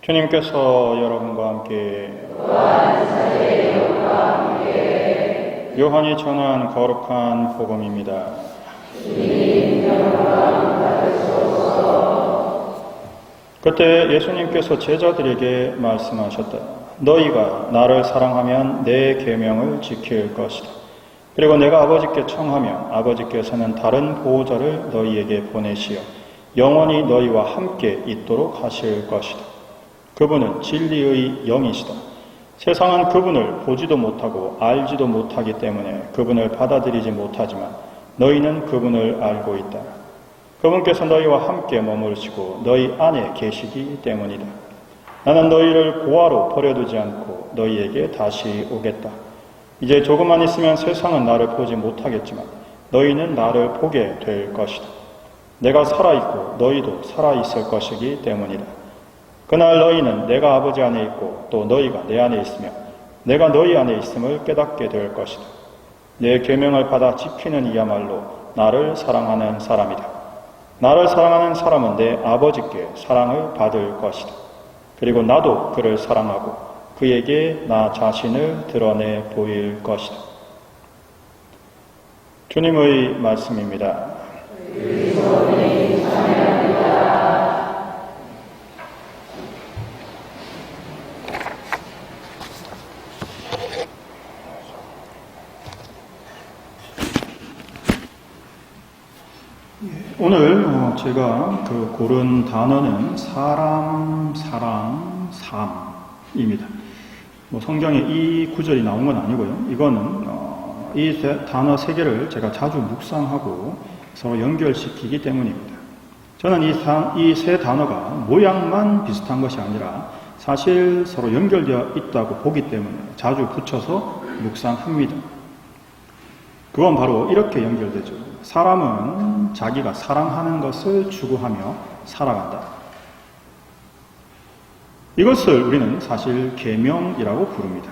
주님께서 여러분과 함께 요한이 전한 거룩한 복음입니다. 그때 예수님께서 제자들에게 말씀하셨다. 너희가 나를 사랑하면 내 계명을 지킬 것이다. 그리고 내가 아버지께 청하면 아버지께서는 다른 보호자를 너희에게 보내시어 영원히 너희와 함께 있도록 하실 것이다. 그분은 진리의 영이시다. 세상은 그분을 보지도 못하고 알지도 못하기 때문에 그분을 받아들이지 못하지만 너희는 그분을 알고 있다. 그분께서 너희와 함께 머무르시고 너희 안에 계시기 때문이다. 나는 너희를 고아로 버려두지 않고 너희에게 다시 오겠다. 이제 조금만 있으면 세상은 나를 보지 못하겠지만 너희는 나를 보게 될 것이다. 내가 살아있고 너희도 살아있을 것이기 때문이다. 그날 너희는 내가 아버지 안에 있고 또 너희가 내 안에 있으며 내가 너희 안에 있음을 깨닫게 될 것이다. 내 계명을 받아 지키는 이야말로 나를 사랑하는 사람이다. 나를 사랑하는 사람은 내 아버지께 사랑을 받을 것이다. 그리고 나도 그를 사랑하고 그에게 나 자신을 드러내 보일 것이다. 주님의 말씀입니다. 오늘 제가 고른 단어는 사람, 사랑, 삶입니다. 성경에 이 구절이 나온 건 아니고요. 이거는 이 단어 세 개를 제가 자주 묵상하고 서로 연결시키기 때문입니다. 저는 이 세 단어가 모양만 비슷한 것이 아니라 사실 서로 연결되어 있다고 보기 때문에 자주 붙여서 묵상합니다. 그건 바로 이렇게 연결되죠. 사람은 자기가 사랑하는 것을 추구하며 살아간다. 이것을 우리는 사실 계명이라고 부릅니다.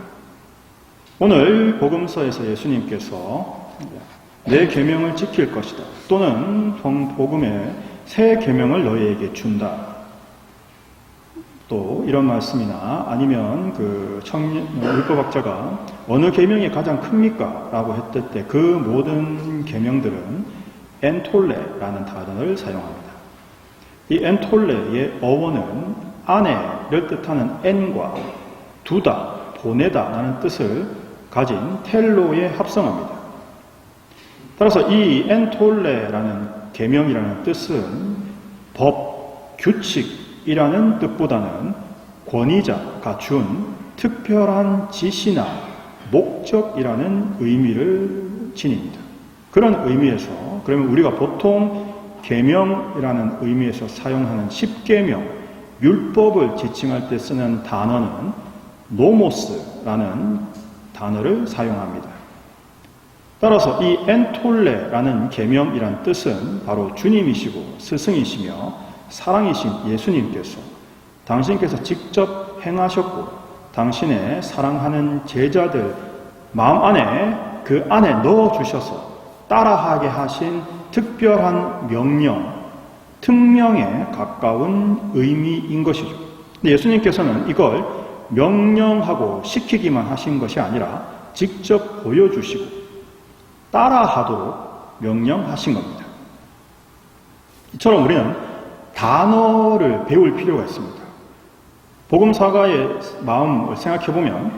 오늘 복음서에서 예수님께서 내 계명을 지킬 것이다. 또는 복음에 새 계명을 너희에게 준다. 또 이런 말씀이나 아니면 율법학자가 어느 계명이 가장 큽니까? 라고 했을 때 그 모든 계명들은 엔톨레라는 단어를 사용합니다. 이 엔톨레의 어원은 아내를 뜻하는 엔과 두다, 보내다 라는 뜻을 가진 텔로에 합성합니다. 따라서 이 엔톨레라는 계명이라는 뜻은 법, 규칙이라는 뜻보다는 권위자가 준 특별한 지시나 목적이라는 의미를 지닙니다. 그런 의미에서 그러면 우리가 보통 계명이라는 의미에서 사용하는 십계명, 율법을 지칭할 때 쓰는 단어는 노모스라는 단어를 사용합니다. 따라서 이 엔톨레라는 계명이란 뜻은 바로 주님이시고 스승이시며 사랑이신 예수님께서 당신께서 직접 행하셨고 당신의 사랑하는 제자들 마음 안에 그 안에 넣어주셔서 따라하게 하신 특별한 명령, 특명에 가까운 의미인 것이죠. 근데 예수님께서는 이걸 명령하고 시키기만 하신 것이 아니라 직접 보여주시고 따라하도록 명령하신 겁니다. 이처럼 우리는 단어를 배울 필요가 있습니다. 복음사가의 마음을 생각해보면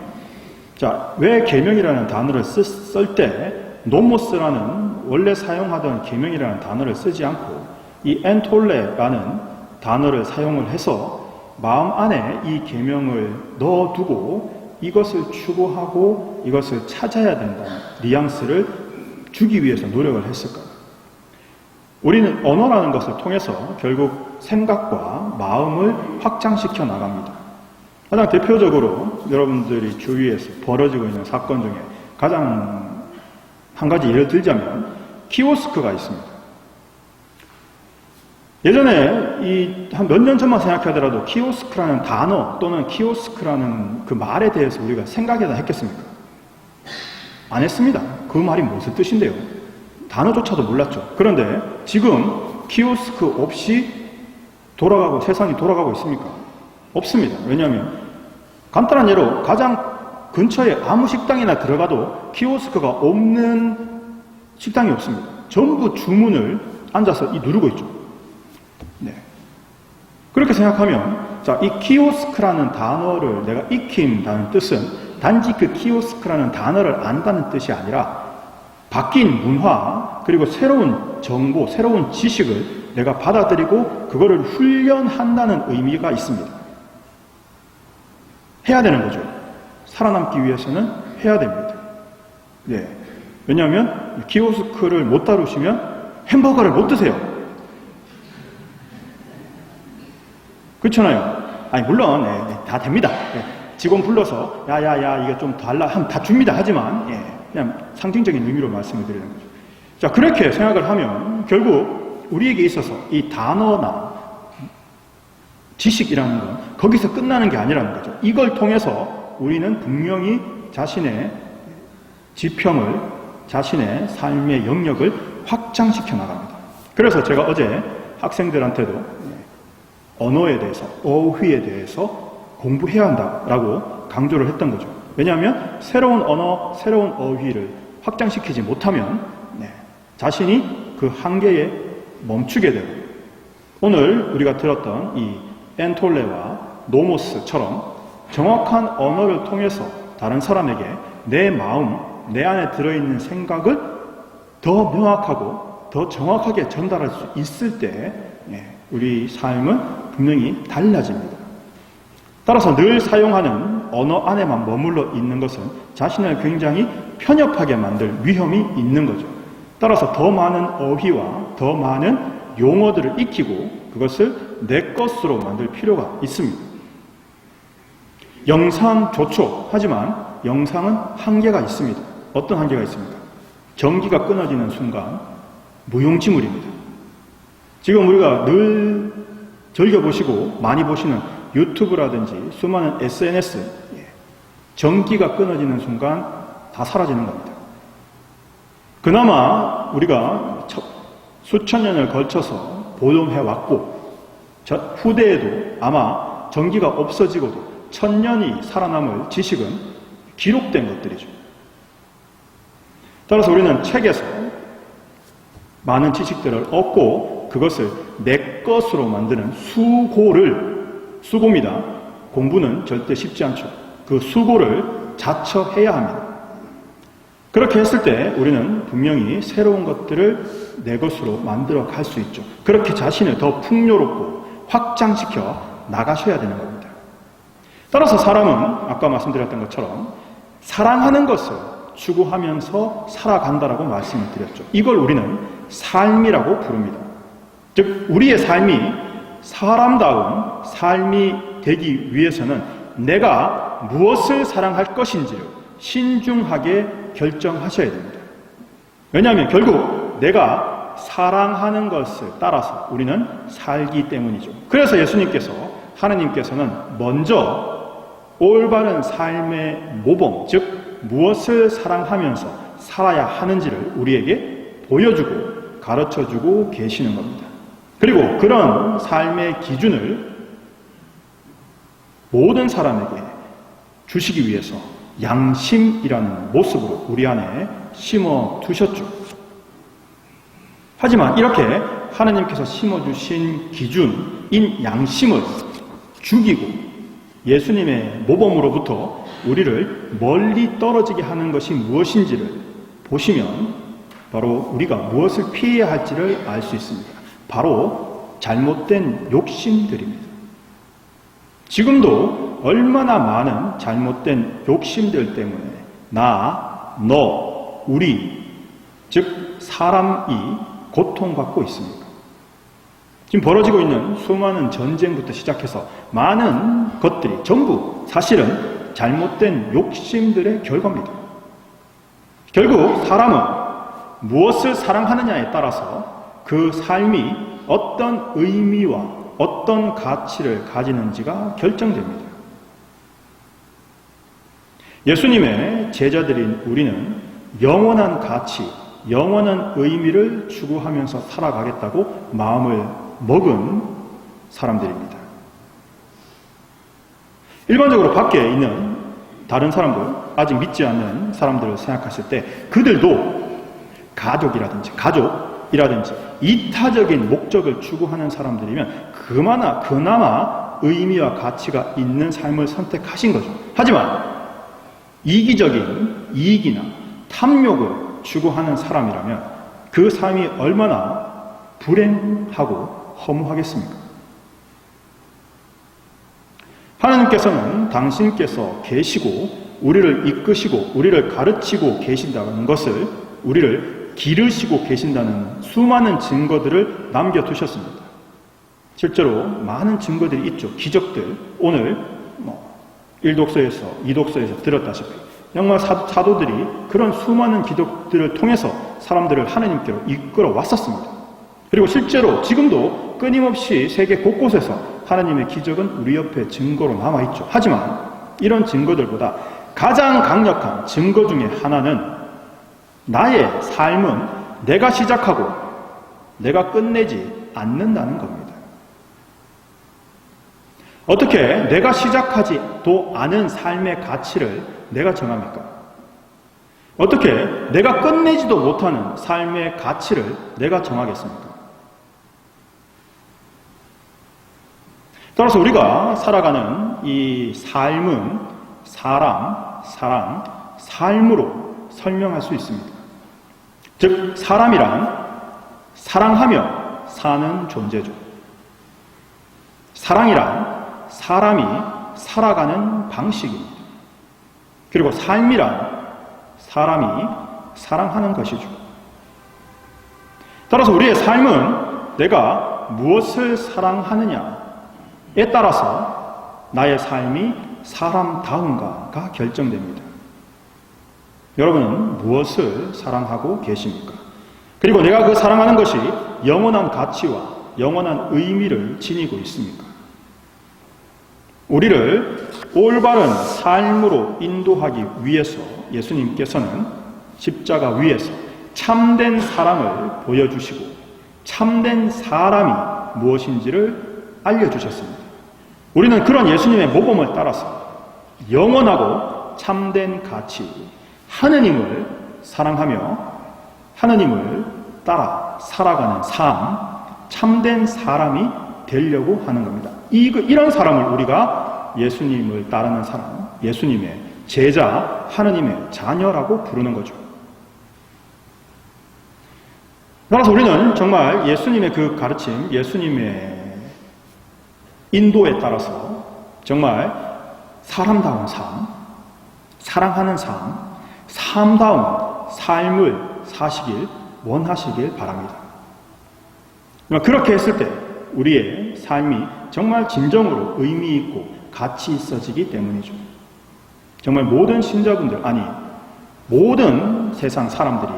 왜 계명이라는 단어를 쓸 때 노모스라는 원래 사용하던 계명이라는 단어를 쓰지 않고 이 엔톨레라는 단어를 사용을 해서 마음 안에 이 계명을 넣어두고 이것을 추구하고 이것을 찾아야 된다는 뉘앙스를 주기 위해서 노력을 했을까요? 우리는 언어라는 것을 통해서 결국 생각과 마음을 확장시켜 나갑니다. 가장 대표적으로 여러분들이 주위에서 벌어지고 있는 사건 중에 가장 한 가지 예를 들자면 키오스크가 있습니다. 예전에 한 몇 년 전만 생각하더라도 키오스크라는 단어 또는 키오스크라는 그 말에 대해서 우리가 생각이나 했겠습니까? 안 했습니다. 그 말이 무슨 뜻인데요? 단어조차도 몰랐죠. 그런데 지금 키오스크 없이 세상이 돌아가고 있습니까? 없습니다. 왜냐하면 간단한 예로 가장 근처에 아무 식당이나 들어가도 키오스크가 없는 식당이 없습니다. 전부 주문을 앉아서 누르고 있죠. 네. 그렇게 생각하면 자, 이 키오스크라는 단어를 내가 익힌다는 뜻은 단지 그 키오스크라는 단어를 안다는 뜻이 아니라 바뀐 문화 그리고 새로운 정보, 새로운 지식을 내가 받아들이고 그거를 훈련한다는 의미가 있습니다. 해야 되는 거죠. 살아남기 위해서는 해야 됩니다. 네. 왜냐하면 키오스크를 못 다루시면 햄버거를 못 드세요. 그렇잖아요. 아니 물론 다 됩니다. 직원 불러서 야야야 이게 좀 달라 하면 다 줍니다. 하지만 그냥 상징적인 의미로 말씀을 드리는 거죠. 자, 그렇게 생각을 하면 결국 우리에게 있어서 이 단어나 지식이라는 건 거기서 끝나는 게 아니라는 거죠. 이걸 통해서 우리는 분명히 자신의 지평을, 자신의 삶의 영역을 확장시켜 나갑니다. 그래서 제가 어제 학생들한테도 언어에 대해서, 어휘에 대해서 공부해야 한다라고 강조를 했던 거죠. 왜냐하면 새로운 언어, 새로운 어휘를 확장시키지 못하면 자신이 그 한계에 멈추게 되고 오늘 우리가 들었던 이 엔톨레와 노모스처럼 정확한 언어를 통해서 다른 사람에게 내 마음, 내 안에 들어있는 생각을 더 명확하고 더 정확하게 전달할 수 있을 때 우리 삶은 분명히 달라집니다. 따라서 늘 사용하는 언어 안에만 머물러 있는 것은 자신을 굉장히 편협하게 만들 위험이 있는 거죠. 따라서 더 많은 어휘와 더 많은 용어들을 익히고 그것을 내 것으로 만들 필요가 있습니다. 영상 좋죠. 하지만 영상은 한계가 있습니다. 어떤 한계가 있습니까? 전기가 끊어지는 순간 무용지물입니다. 지금 우리가 늘 즐겨보시고 많이 보시는 유튜브라든지 수많은 SNS, 전기가 끊어지는 순간 다 사라지는 겁니다. 그나마 우리가 수천 년을 걸쳐서 보존해왔고 후대에도 아마 전기가 없어지고도 천년이 살아남을 지식은 기록된 것들이죠. 따라서 우리는 책에서 많은 지식들을 얻고 그것을 내 것으로 만드는 수고입니다. 공부는 절대 쉽지 않죠. 그 수고를 자처해야 합니다. 그렇게 했을 때 우리는 분명히 새로운 것들을 내 것으로 만들어 갈 수 있죠. 그렇게 자신을 더 풍요롭고 확장시켜 나가셔야 되는 겁니다. 따라서 사람은 아까 말씀드렸던 것처럼 사랑하는 것을 추구하면서 살아간다라고 말씀을 드렸죠. 이걸 우리는 삶이라고 부릅니다. 즉 우리의 삶이 사람다운 삶이 되기 위해서는 내가 무엇을 사랑할 것인지를 신중하게 결정하셔야 됩니다. 왜냐하면 결국 내가 사랑하는 것을 따라서 우리는 살기 때문이죠. 그래서 예수님께서, 하느님께서는 먼저 올바른 삶의 모범, 즉 무엇을 사랑하면서 살아야 하는지를 우리에게 보여주고 가르쳐주고 계시는 겁니다. 그리고 그런 삶의 기준을 모든 사람에게 주시기 위해서 양심이라는 모습으로 우리 안에 심어 두셨죠. 하지만 이렇게 하나님께서 심어주신 기준인 양심을 죽이고 예수님의 모범으로부터 우리를 멀리 떨어지게 하는 것이 무엇인지를 보시면 바로 우리가 무엇을 피해야 할지를 알 수 있습니다. 바로 잘못된 욕심들입니다. 지금도 얼마나 많은 잘못된 욕심들 때문에 나, 너, 우리, 즉 사람이 고통받고 있습니까? 지금 벌어지고 있는 수많은 전쟁부터 시작해서 많은 것들이 전부 사실은 잘못된 욕심들의 결과입니다. 결국 사람은 무엇을 사랑하느냐에 따라서 그 삶이 어떤 의미와 어떤 가치를 가지는지가 결정됩니다. 예수님의 제자들인 우리는 영원한 가치, 영원한 의미를 추구하면서 살아가겠다고 마음을 먹은 사람들입니다. 일반적으로 밖에 있는 다른 사람들, 아직 믿지 않는 사람들을 생각했을 때 그들도 가족이라든지 이타적인 목적을 추구하는 사람들이면 그나마 의미와 가치가 있는 삶을 선택하신 거죠. 하지만 이기적인 이익이나 탐욕을 추구하는 사람이라면 그 삶이 얼마나 불행하고 허무하겠습니까? 하나님께서는 당신께서 계시고 우리를 이끄시고 우리를 가르치고 계신다는 것을, 우리를 기르시고 계신다는 수많은 증거들을 남겨두셨습니다. 실제로 많은 증거들이 있죠. 기적들, 오늘 1독서에서 2독서에서 들었다시피 정말 사도들이 그런 수많은 기적들을 통해서 사람들을 하나님께로 이끌어 왔었습니다. 그리고 실제로 지금도 끊임없이 세계 곳곳에서 하나님의 기적은 우리 옆에 증거로 남아있죠. 하지만 이런 증거들보다 가장 강력한 증거 중에 하나는 나의 삶은 내가 시작하고 내가 끝내지 않는다는 겁니다. 어떻게 내가 시작하지도 않은 삶의 가치를 내가 정합니까? 어떻게 내가 끝내지도 못하는 삶의 가치를 내가 정하겠습니까? 따라서 우리가 살아가는 이 삶은 사랑, 삶으로 설명할 수 있습니다. 즉, 사람이란 사랑하며 사는 존재죠. 사랑이란 사람이 살아가는 방식입니다. 그리고 삶이란 사람이 사랑하는 것이죠. 따라서 우리의 삶은 내가 무엇을 사랑하느냐에 따라서 나의 삶이 사람다운가가 결정됩니다. 여러분은 무엇을 사랑하고 계십니까? 그리고 내가 그 사랑하는 것이 영원한 가치와 영원한 의미를 지니고 있습니까? 우리를 올바른 삶으로 인도하기 위해서 예수님께서는 십자가 위에서 참된 사랑을 보여주시고 참된 사람이 무엇인지를 알려주셨습니다. 우리는 그런 예수님의 모범을 따라서 영원하고 참된 가치, 하느님을 사랑하며 하느님을 따라 살아가는 삶, 참된 사람이 되려고 하는 겁니다. 이런 사람을 우리가 예수님을 따르는 사람, 예수님의 제자, 하느님의 자녀라고 부르는 거죠. 따라서 우리는 정말 예수님의 그 가르침, 예수님의 인도에 따라서 정말 사람다운 삶, 사랑하는 삶, 삶다운 삶을 사시길 원하시길 바랍니다. 그렇게 했을 때 우리의 삶이 정말 진정으로 의미 있고 가치 있어지기 때문이죠. 정말 모든 신자분들, 아니 모든 세상 사람들이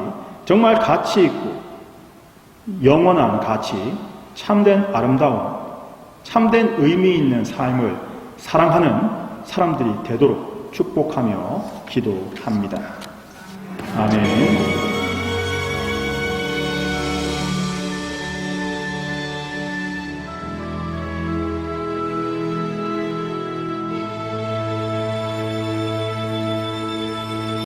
정말 가치 있고 영원한 가치, 참된 아름다움, 참된 의미 있는 삶을 사랑하는 사람들이 되도록 축복하며 기도합니다. 아멘.